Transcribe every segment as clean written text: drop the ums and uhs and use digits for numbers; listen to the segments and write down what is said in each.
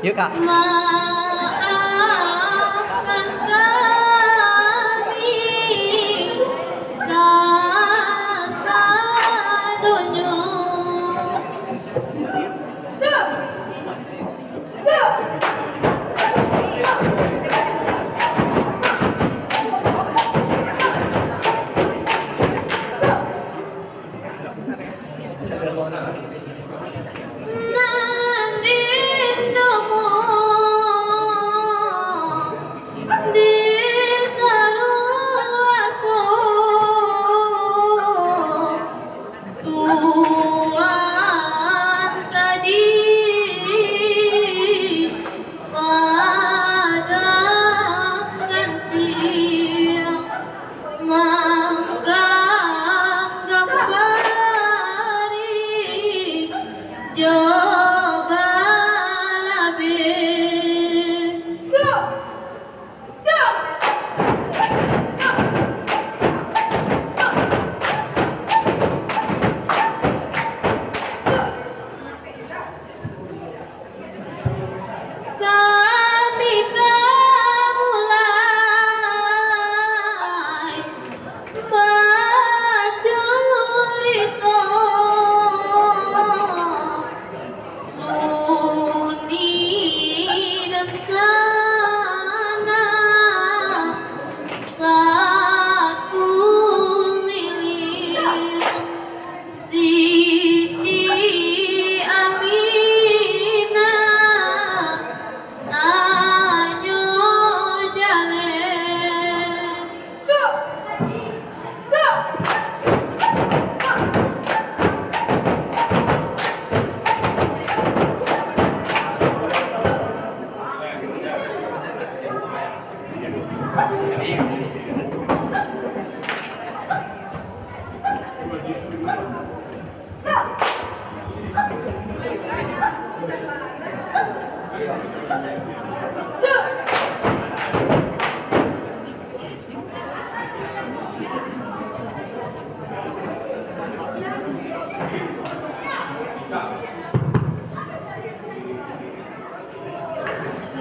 Yuk Kak. Maafkan kami kasadonya.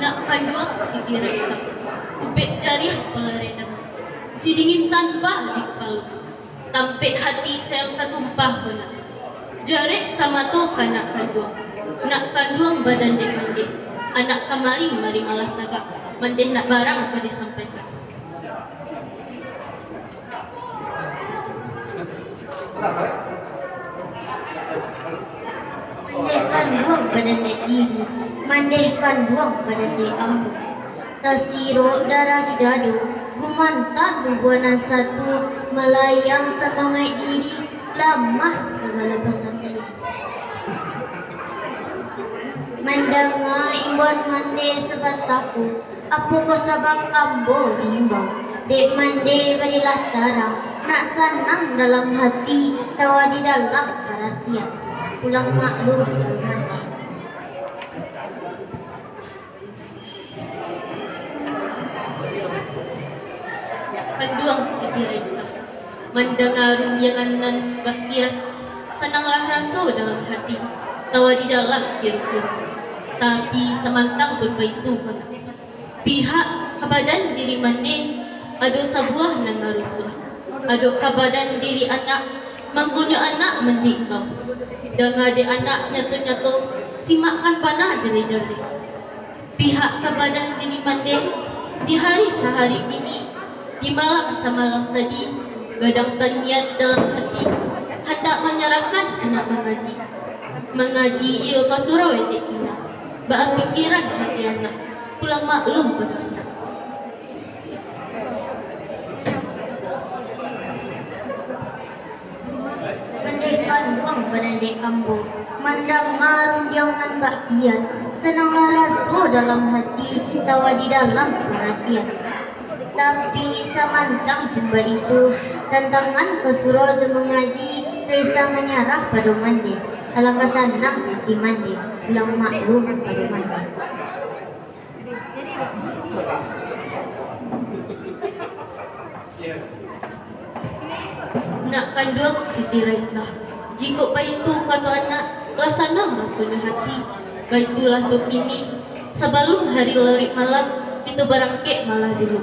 Nak panduak si dirasa, kupek jariah pelarena, si dingin tanpa di kepala, tampek hati sel katumpah pula. Jarek sama to kanak kanduang, nak kanduang badan dek mandeh, anak kamari mari malah tagak, mandeh nak barang apa disampaikan. Mandehkan buang badan dek diri, mandehkan buang badan dek ambu. Tasiro darah di dadu, gumantan bubuanan satu, melayang semangat diri, lamah segala pesan dia. Mendengar imbauan mande sebataku, apa kau sabak ambo diimbau. Dek mande berilah tarang, nak senang dalam hati, tawa di dalam perhatian. Pulang maklum mandi. Panduang si dirasa, mendengar runjangan nan bahagia, senanglah rasa dalam hati, tawa di dalam biru-biru. Tapi semantang berbaitu mana pihak kebadan diri mande, ado sabuah nan marusuh, ado kebadan diri anak, manggunyo anak menikau. Dengar di anak nyatu-nyatu, simakkan panah jeli-jeli. Pihak kebadan diri mande, di hari sehari ini, di malam semalam tadi, gadang taniat dalam hati, hendak menyerahkan anak mengaji. Mengaji iyo kasurau etik kina, baal pikiran hati anak, pulang maklum pada anak. Mandehkan buang badan dek ambo, mendengar runjang nan bakian, senanglah rasa dalam hati, tawa di dalam perhatian. Tapi samantang tiba itu, tantangan ke Suraja mengaji, Resa menyerah pada mande. Alangkah senang hati mande, pulang maklum pada mande. Nak kandung Siti Raisah, jika baitu kata anak, lasanam rasanya hati, baitulah tu kini, sebelum hari larut malam itu barangke malah dulu.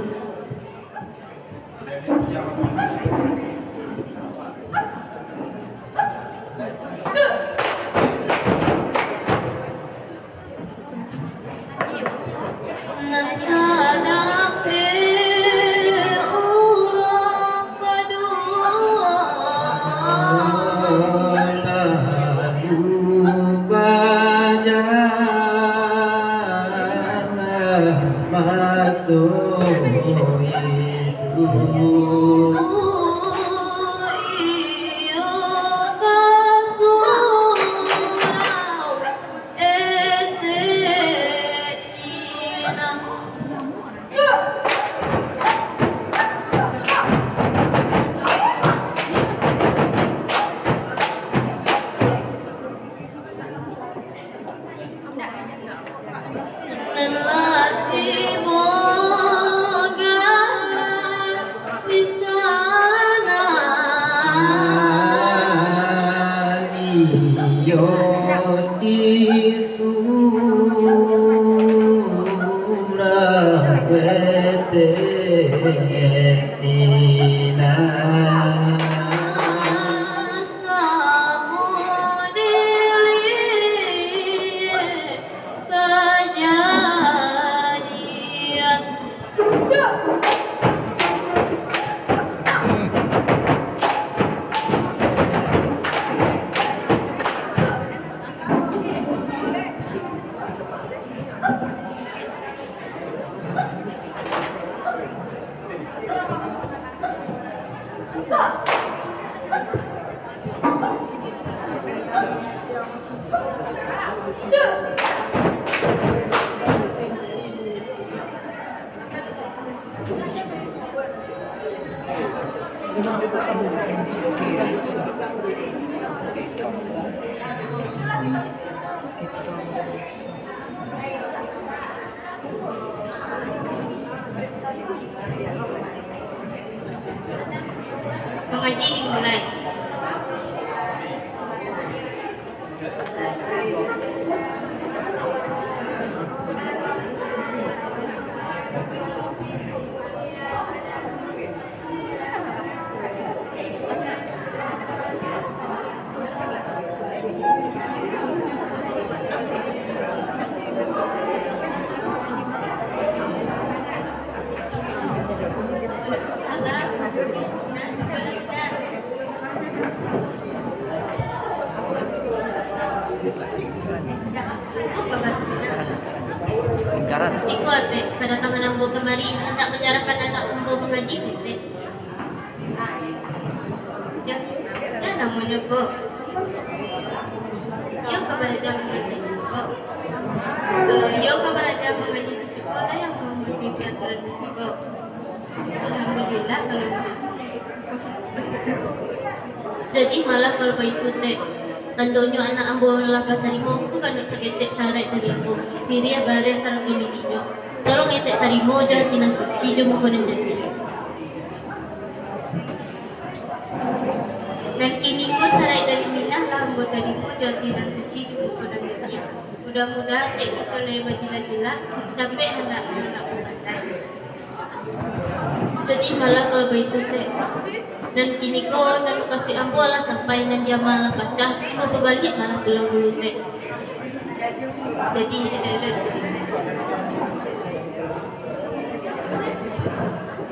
Mengaji dimulai. Ikut deh, kedatangan ambo kemari hendak menyerahkan anak ambo mengaji teh. Ya, saya namanya kok. Yo kabar aja mengaji di sekolah. Kalau yo kabar aja mengaji di sekolah yang mengikuti peraturan di sekolah. Alhamdulillah kalau begitu. Jadi malah kalau begitu teh, tandonyo anak ambo lapat tarimo, ku kan seketek syarat dari ambo. Siria bares tarang tulitinyo. Tolong etek tarimo jangan tinang kuci jo mo jadi. Dan kini ko sarai dari minah lah ambo tarimo jangan tinang suci juga pada jadi. Mudah-mudahan kita lebih bajila-jila sampai anak-anak pandai. Jadi malah kalau begitu teh. Dan kini ko dan kasih ambo lah sampai nan dia malah baca, ino berbalik malah pulang dulu teh. Jadi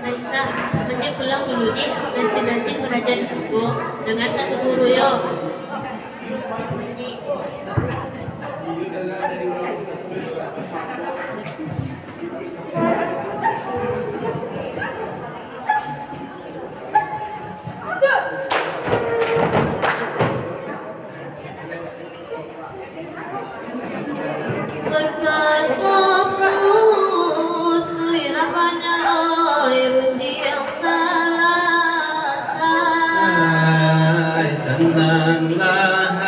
Raisa, nanti pulang dulu deh. Nanti beraja di suku dengan tante guru yo. Senanglah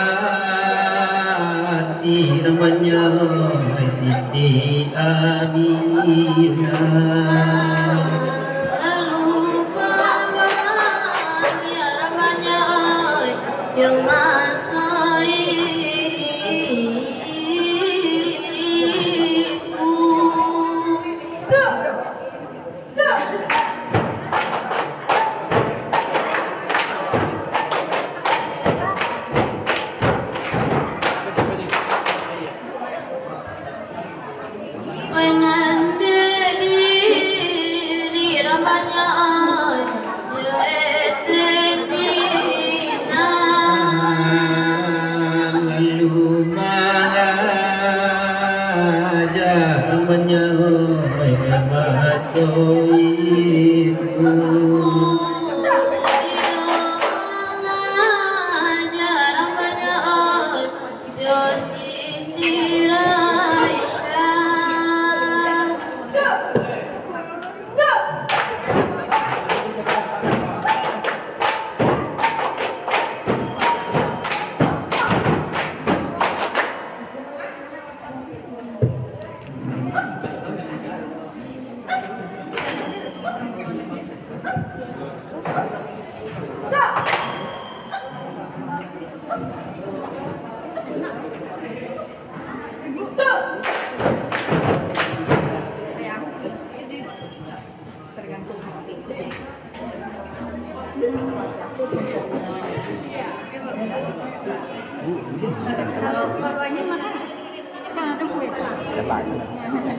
hati namanya Siti Aminah. lalu bawa harapannya yang masa itu oi masuk itu.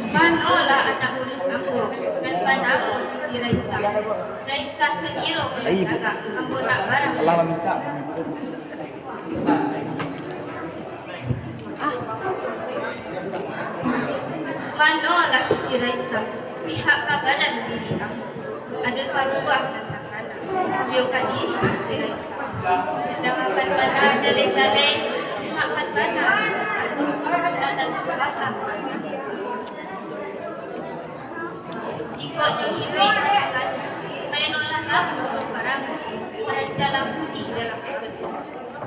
Manolah anak murid aku dan padaku Siti Raisa. Raisa segiro agak ambo nak barang. Manolah Siti Raisa, pihak kabadan diri aku. Ada sabuah dan takanan. Yokan diri Siti Raisa. Dengarkan mana jale-jale, simakkan mana aku. Tak tentu paham mana. Jika hidup katakannya, mainolah aku untuk barangnya, merencana budi dalam hati.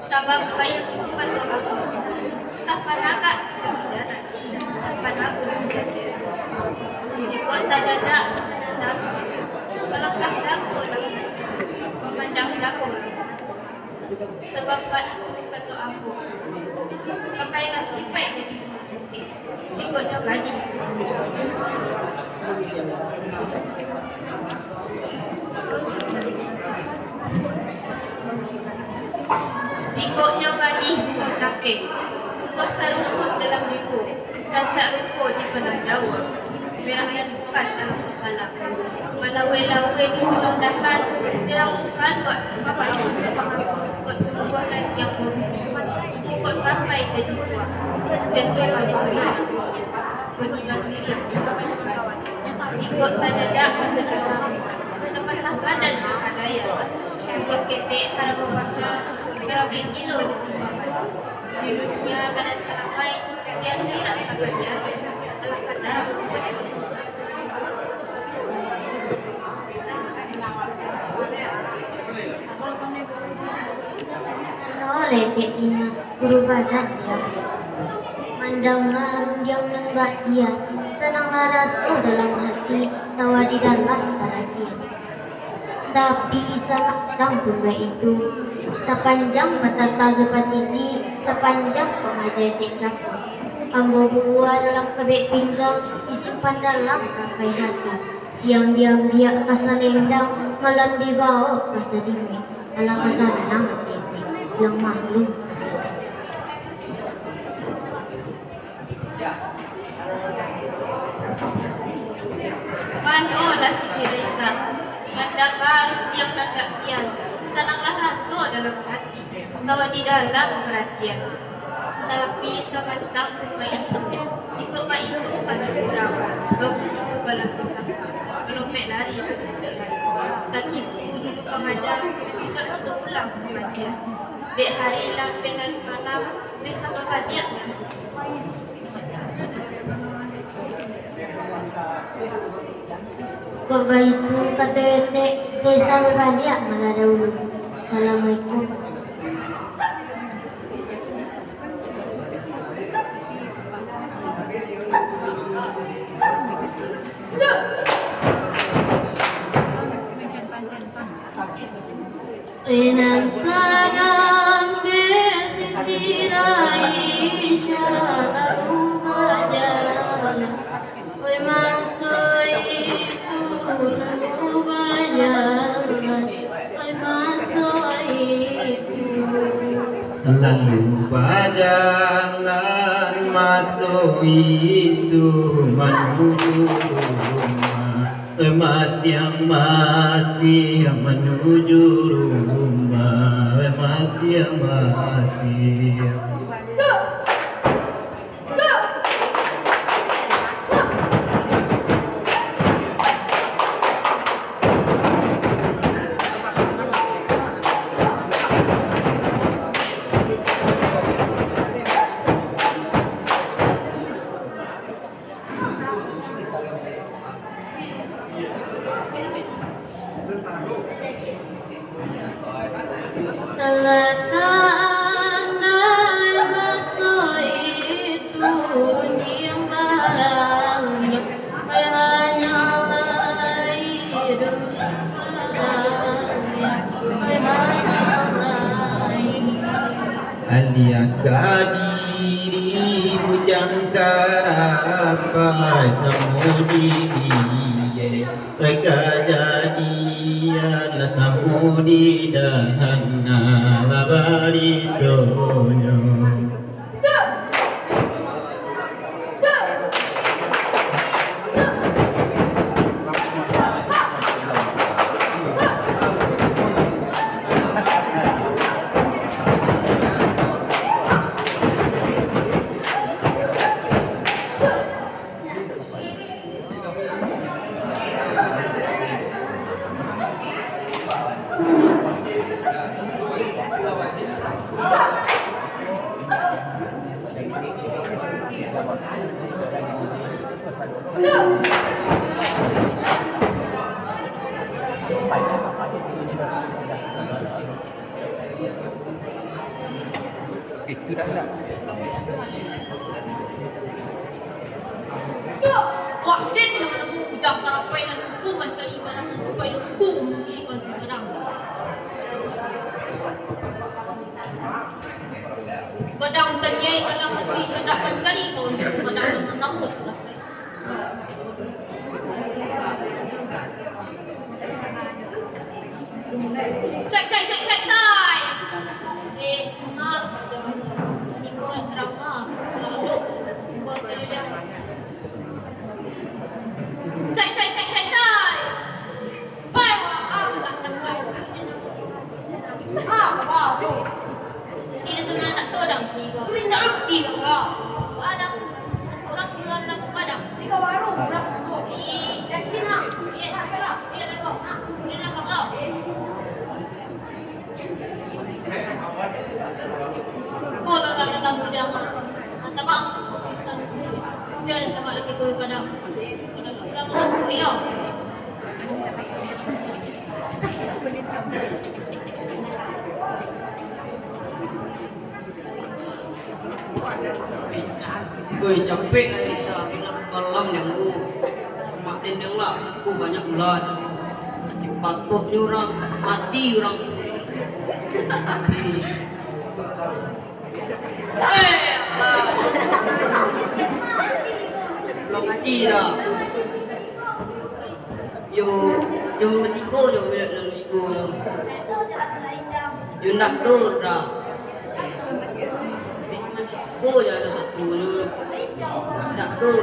Sabab itu kata aku, usah panaga kita bidana, usah panagun bijadera. Jika tak jajak pesanan damu, melangkah daku orang hati, memandang daku orang hati. Sebab itu kata aku, pakailah sipai jadi cantik, jika nyogani. Jikoknya gadih bunga cake, tumpah sarungkun dalam limbo, rancak ruko di belah Jawa, merah dan bukan dalam kepala, melawai-lawai di ujung dahan, terang bukan buat kapal, kok tumbuh rantiang bumi, kok sampai ke dibuah, jatuh pada anak punya, koni masih yang bukan. Jikok tak jajak masa dalam, terpasang badan berkadaya, sebuah ketek harap membakar, berapa kilo ditimbangan. Di dunia badan selamai, di akhirat kabarnya, telah kadar kepada Yesus. Oleh Tina, guru badan dia. Mendengar yang bahagia, senanglah rasa dalam hati, tawa di dalam perhatian. Tapi salah kampung itu, sepanjang patata jepatiti, sepanjang pengajar tik cakap. Ambo buah dalam kebek pinggang, disimpan dalam rangkai hati. Siang diam dia kasar lendang, malam dibawa kasar dingin. Ala kasar nang titik, yang maklum. Manolah Siti Raisa, mendengar yang nadakian, senanglah rasa dalam hati, tawa di dalam perhatian. Tapi semantang rumah itu, jika mak itu kata kurang, begitu balang bersama, melompet lari ke keteran. Sakitku dulu pengajar, besok itu ulang pengajar. Dek hari lampai lalu malam, risa bahagia lagi. Kok itu kata etek, desa berbalik malah dahulu. Assalamualaikum. Enam sadang Siti Raisa baru berjalan, oi masuk itu lalu berjalan, oi masuk itu. Lalu berjalan masuk itu menuju rumah, masih menuju rumah, masih. Telah andai masa itu yang barangnya hanyalah hidup barangnya hanyalah Aliaga diri bujang karapai samudi biye Eka jadian la samudi dahana labari tonyo Itu dah tak. Wak din naman ako ujang karapay na suku mencari barang na supay na suku mengulikan sekarang. Kadang tanyai dalam hati hendak mencari kau untuk kadang menangis lah. Sai. Maaf, ini kau nak terang maaf. Lalu, bos tadi dah. Sai. Ini sebenarnya nak dodang ni kau. Nak rugi kau. Padang. Seorang keluar nak padang. Di kau baru nak tu. Dah kena. Dia dah kau. Dia nak kau. Kau dalam gudang. Hantar kau. Biar tak lagi kau kadang. Kalau orang aku ya. Gue capek bisa bilang malam yang gue sama dendeng lah, gue banyak ulah dan dipatok ni orang mati orang. Belum ngaji dah. Yo bertiga je bila lalu sekolah yo. Yo nak dur dah. Dia cuma sekolah je ada satu yo. Nak dur.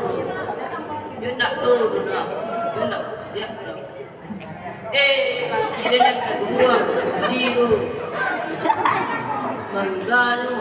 Yo nak dur dah. Yo nak dia dah. Laki dia yang kedua, zero. Sebarulah tu.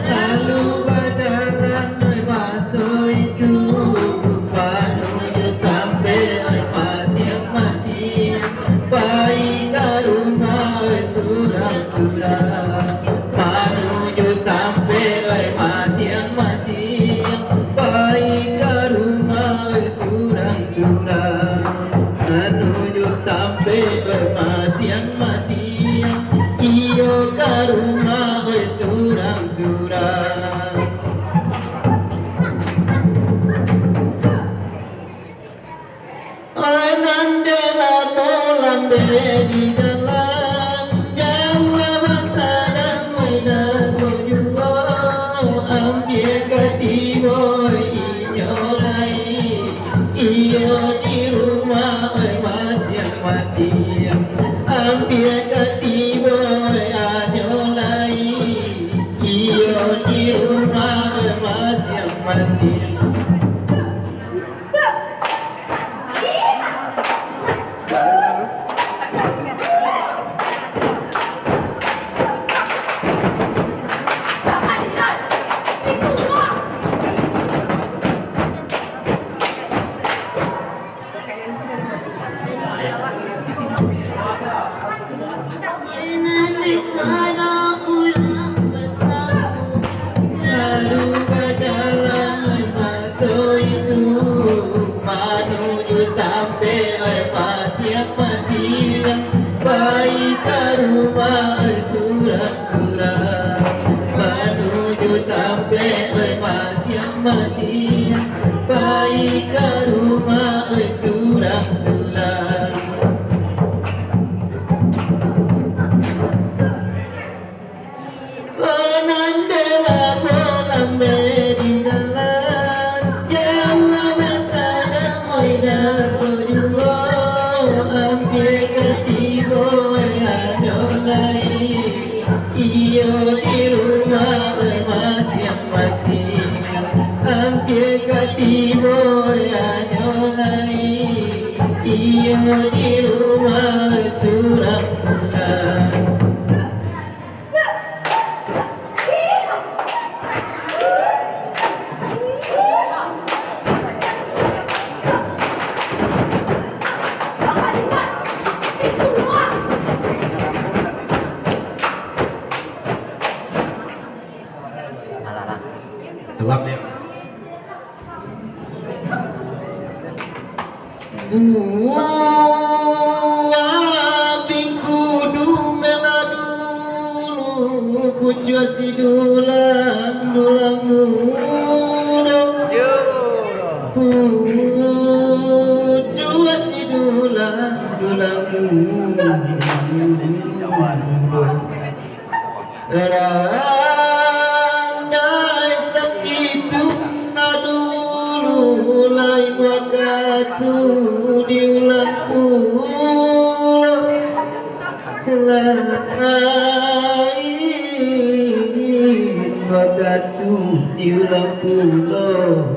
Lalu berjalan menuju itu menuju masih lalu ke jalan masuk itu menuju sampai pasir pasir bayi ke rumah surat-surat menuju sampai pasir pasir bayi ke rumah surat-surat. Penandela malam di jalan Jangan masa dan moida kedua Hampir ketiba ya nyolai Iyo di rumah masing-masing Hampir ketiba ya nyolai Iyo di rumah surat-surat. Selap ya. Buah bingkudu meladulu Pucua si dulang muda Pucua si dulang muda Randai segitu dulu lain waktu diulang pulang lain waktu diulang pulang